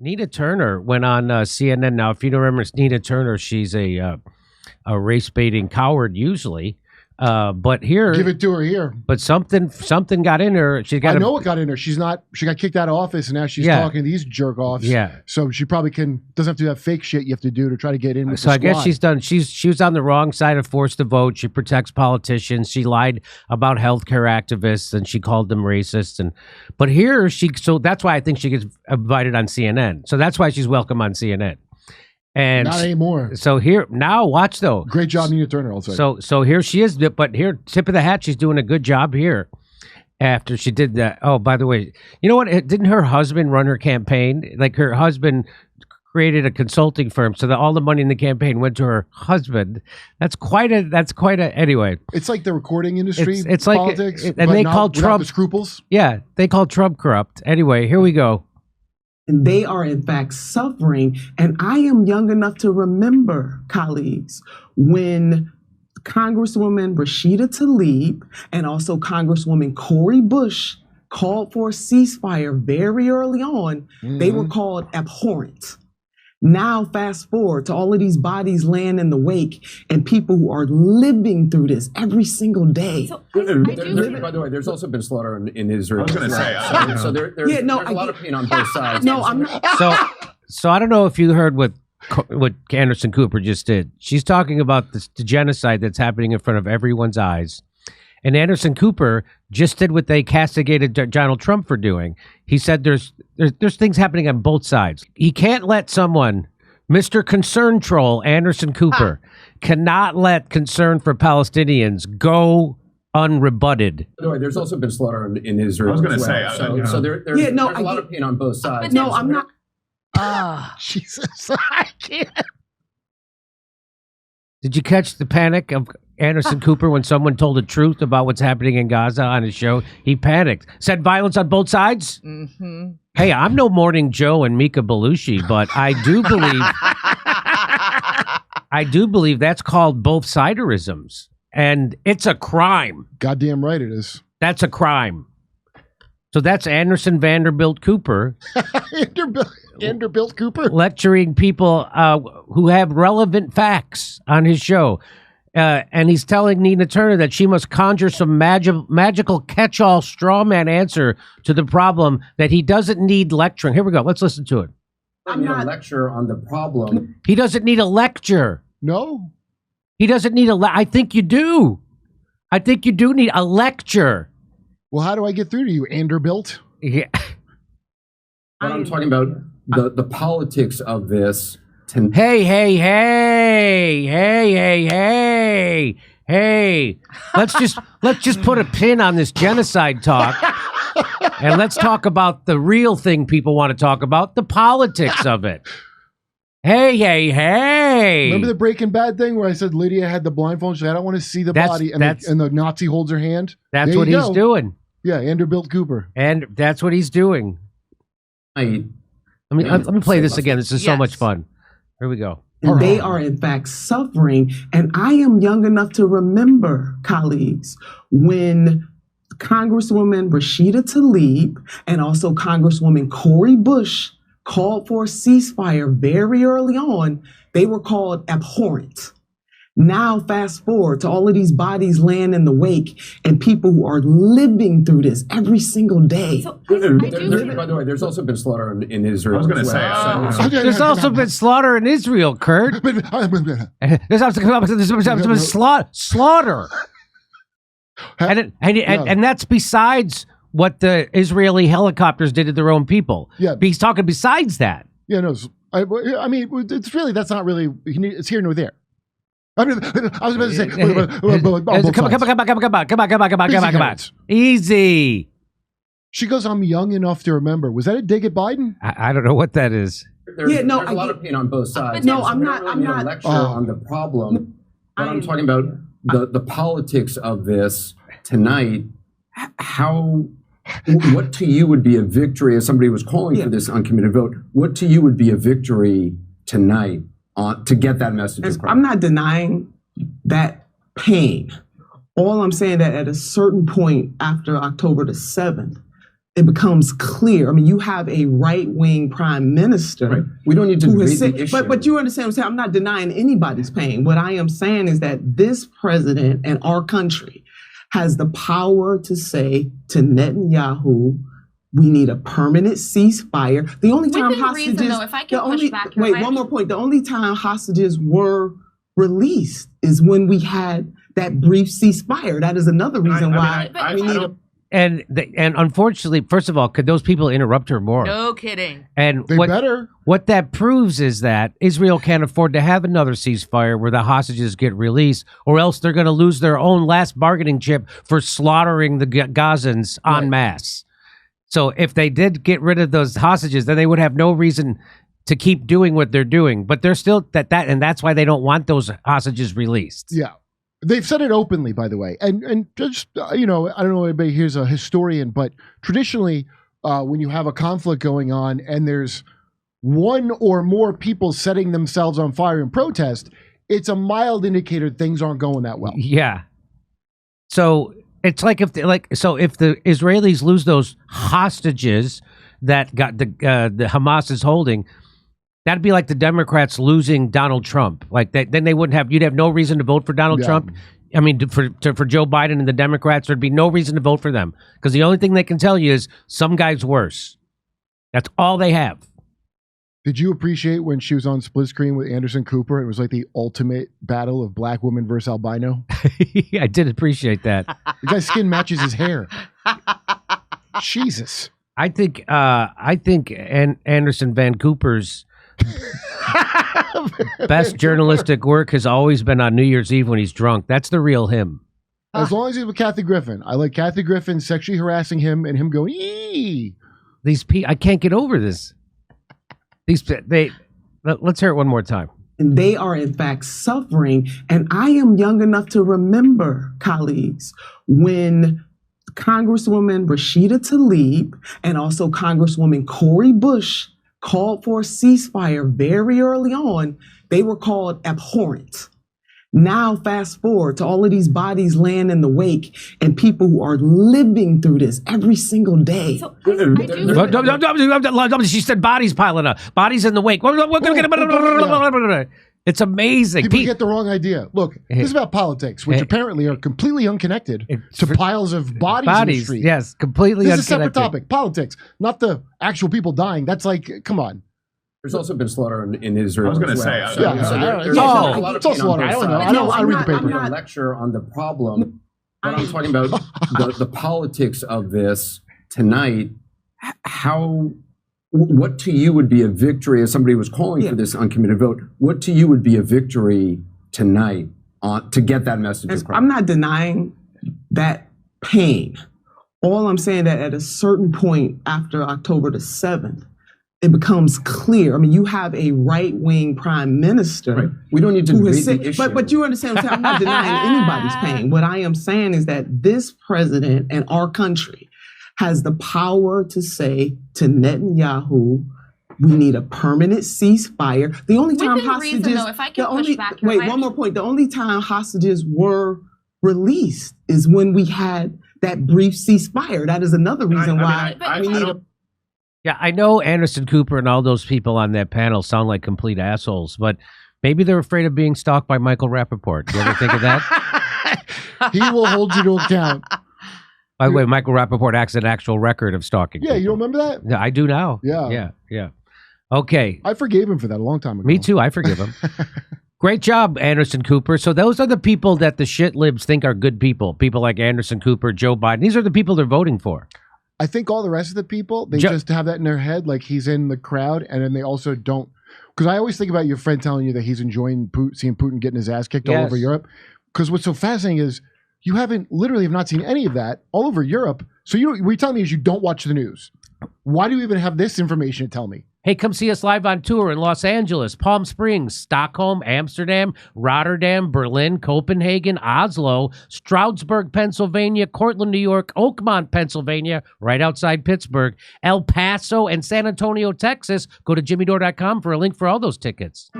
Nina Turner went on CNN. Now, if you don't remember, it's Nina Turner. She's a race baiting coward usually. But here, give it to her here. But something got in her. I know what got in her. She got kicked out of office, and now she's talking to these jerk offs. Yeah. So she probably doesn't have to do that fake shit you have to do to try to get in with so the I guess squad. she's done. She was on the wrong side of forced to vote. She protects politicians. She lied about healthcare activists, and she called them racists. But here so that's why I think she gets invited on CNN. So that's why she's welcome on CNN. And not anymore. So here now, watch though. Great job, Nina Turner. Also. So here she is. But here, tip of the hat, she's doing a good job here. After she did that. Oh, by the way, you know what? Didn't her husband run her campaign? Like her husband created a consulting firm, so that all the money in the campaign went to her husband. That's quite a. Anyway, it's like the recording industry. It's politics, like, and they call Trump the scruples. Yeah, they call Trump corrupt. Anyway, here we go. And they are, in fact, suffering. And I am young enough to remember, colleagues, when Congresswoman Rashida Tlaib and also Congresswoman Cori Bush called for a ceasefire very early on. They were called abhorrent. Now, fast forward to all of these bodies laying in the wake and people who are living through this every single day. So by the way, there's also been slaughter in Israel. I was going to say. So there's a lot of pain on both sides. No, I'm not. So I don't know if you heard what Anderson Cooper just did. She's talking about the genocide that's happening in front of everyone's eyes. And Anderson Cooper just did what they castigated Donald Trump for doing. He said there's things happening on both sides. He can't let someone, Mr. Concern Troll, Anderson Cooper, cannot let concern for Palestinians go unrebutted. By the way, there's also been slaughter in Israel. I was going to say. So there's a lot of pain on both sides. No, I'm not. Jesus, I can't. Did you catch the panic of Anderson Cooper when someone told the truth about what's happening in Gaza on his show? He panicked. Said violence on both sides? Mm-hmm. Hey, I'm no Morning Joe and Mika Belushi, but I do believe that's called both siderisms. And it's a crime. Goddamn right it is. That's a crime. So that's Anderson Vanderbilt Cooper. Vanderbilt Cooper? Lecturing people who have relevant facts on his show. And he's telling Nina Turner that she must conjure some magical catch-all straw man answer to the problem, that he doesn't need lecturing. Here we go. Let's listen to it. I'm not a lecture on the problem. He doesn't need a lecture. No. He doesn't need I think you do. I think you do need a lecture. Well, how do I get through to you, Vanderbilt? Yeah. But I'm talking about the politics of this. Hey. Let's just put a pin on this genocide talk. And let's talk about the real thing people want to talk about, the politics of it. Hey. Remember the Breaking Bad thing where I said Lydia had the blindfold? She said, I don't want to see the body. And the Nazi holds her hand. That's what he's doing. Yeah, Vanderbilt Cooper. And that's what he's doing. Let me play this again. This is so much fun. Here we go. And they are, in fact, suffering. And I am young enough to remember, colleagues, when Congresswoman Rashida Tlaib and also Congresswoman Cori Bush called for a ceasefire very early on. They were called abhorrent. Now, fast forward to all of these bodies laying in the wake and people who are living through this every single day. So by the way, there's also been slaughter in Israel. I was going to say. There's also been slaughter in Israel, Kurt. There's also been slaughter. And that's besides what the Israeli helicopters did to their own people. Yeah. He's talking besides that. Yeah, no. I mean, it's really, that's not really, it's here nor there. I mean, I was about to say, come on. Easy. She goes, I'm young enough to remember. Was that a dig at Biden? I don't know what that is. There's a lot of pain on both sides. No, I'm not. I'm not lecture on the problem, but I'm talking about the politics of this tonight. What to you would be a victory, as somebody was calling for this uncommitted vote? What to you would be a victory tonight to get that message across? I'm not denying that pain. All I'm saying that at a certain point after October the 7th, it becomes clear. I mean, you have a right-wing prime minister. Right. We don't need to who debate has said, the issue. but you understand what I'm saying? I'm not denying anybody's pain. What I am saying is that this president and our country has the power to say to Netanyahu, we need a permanent ceasefire. The only time Within hostages, reason, though, if I can push back here, wait, one more point. The only time hostages were released is when we had that brief ceasefire. That is another reason why we need a. And unfortunately, first of all, could those people interrupt her more? No kidding. And They better. What that proves is that Israel can't afford to have another ceasefire where the hostages get released, or else they're going to lose their own last bargaining chip for slaughtering the Gazans en masse. So if they did get rid of those hostages, then they would have no reason to keep doing what they're doing. But they're still and that's why they don't want those hostages released. Yeah. They've said it openly, by the way. And just, I don't know if anybody here's a historian, but traditionally, when you have a conflict going on and there's one or more people setting themselves on fire in protest, it's a mild indicator things aren't going that well. Yeah. So it's like if the Israelis lose those hostages that got the Hamas is holding, that'd be like the Democrats losing Donald Trump. Like that, then you'd have no reason to vote for Donald Trump. I mean, for Joe Biden and the Democrats, there'd be no reason to vote for them because the only thing they can tell you is some guy's worse. That's all they have. Did you appreciate when she was on split screen with Anderson Cooper? It was like the ultimate battle of black woman versus albino. I did appreciate that. The guy's skin matches his hair. Jesus. I think Anderson Van Cooper's best journalistic work has always been on New Year's Eve when he's drunk. That's the real him. As long as he's with Kathy Griffin. I like Kathy Griffin sexually harassing him and him going, eee. These I can't get over this. Let's hear it one more time. And they are in fact suffering. And I am young enough to remember, colleagues, when Congresswoman Rashida Tlaib and also Congresswoman Cori Bush called for a ceasefire very early on. They were called abhorrent. Now, fast forward to all of these bodies laying in the wake and people who are living through this every single day. So I do. She said bodies piling up. Bodies in the wake. It's amazing. People get the wrong idea. Look, this is about politics, which apparently are completely unconnected to piles of bodies in the street. Yes, completely unconnected. This is a separate topic. Politics, not the actual people dying. That's like, come on. There's also been slaughter in Israel. I was going to say. It's all slaughter. I don't know. I don't read the paper. I'm not lecture on the problem, but I'm talking about the politics of this tonight. What to you would be a victory, as somebody was calling for this uncommitted vote, what to you would be a victory tonight to get that message across? I'm not denying that pain. All I'm saying that at a certain point after October the 7th, it becomes clear. I mean, you have a right-wing prime minister. Right. We don't need to debate the issue. But you understand what I'm saying? I'm not denying anybody's pain. What I am saying is that this president and our country has the power to say to Netanyahu, we need a permanent ceasefire. The only time Within hostages, reason, though, if I can push back here, wait, one more point. The only time hostages were released is when we had that brief ceasefire. That is another reason why we need a. Yeah, I know Anderson Cooper and all those people on that panel sound like complete assholes, but maybe they're afraid of being stalked by Michael Rappaport. Do you ever think of that? He will hold you to account. By the way, Michael Rappaport has an actual record of stalking. Yeah, people. you don't remember that? Yeah, I do now. Yeah. Okay. I forgave him for that a long time ago. Me too. I forgive him. Great job, Anderson Cooper. So those are the people that the shit libs think are good people. People like Anderson Cooper, Joe Biden. These are the people they're voting for. I think all the rest of the people, they just have that in their head, like he's in the crowd, and then they also don't. Because I always think about your friend telling you that he's enjoying seeing Putin getting his ass kicked all over Europe. Because what's so fascinating is you literally have not seen any of that all over Europe. So what you're telling me is you don't watch the news. Why do you even have this information to tell me? Hey, come see us live on tour in Los Angeles, Palm Springs, Stockholm, Amsterdam, Rotterdam, Berlin, Copenhagen, Oslo, Stroudsburg, Pennsylvania, Cortland, New York, Oakmont, Pennsylvania, right outside Pittsburgh, El Paso, and San Antonio, Texas. Go to jimmydore.com for a link for all those tickets.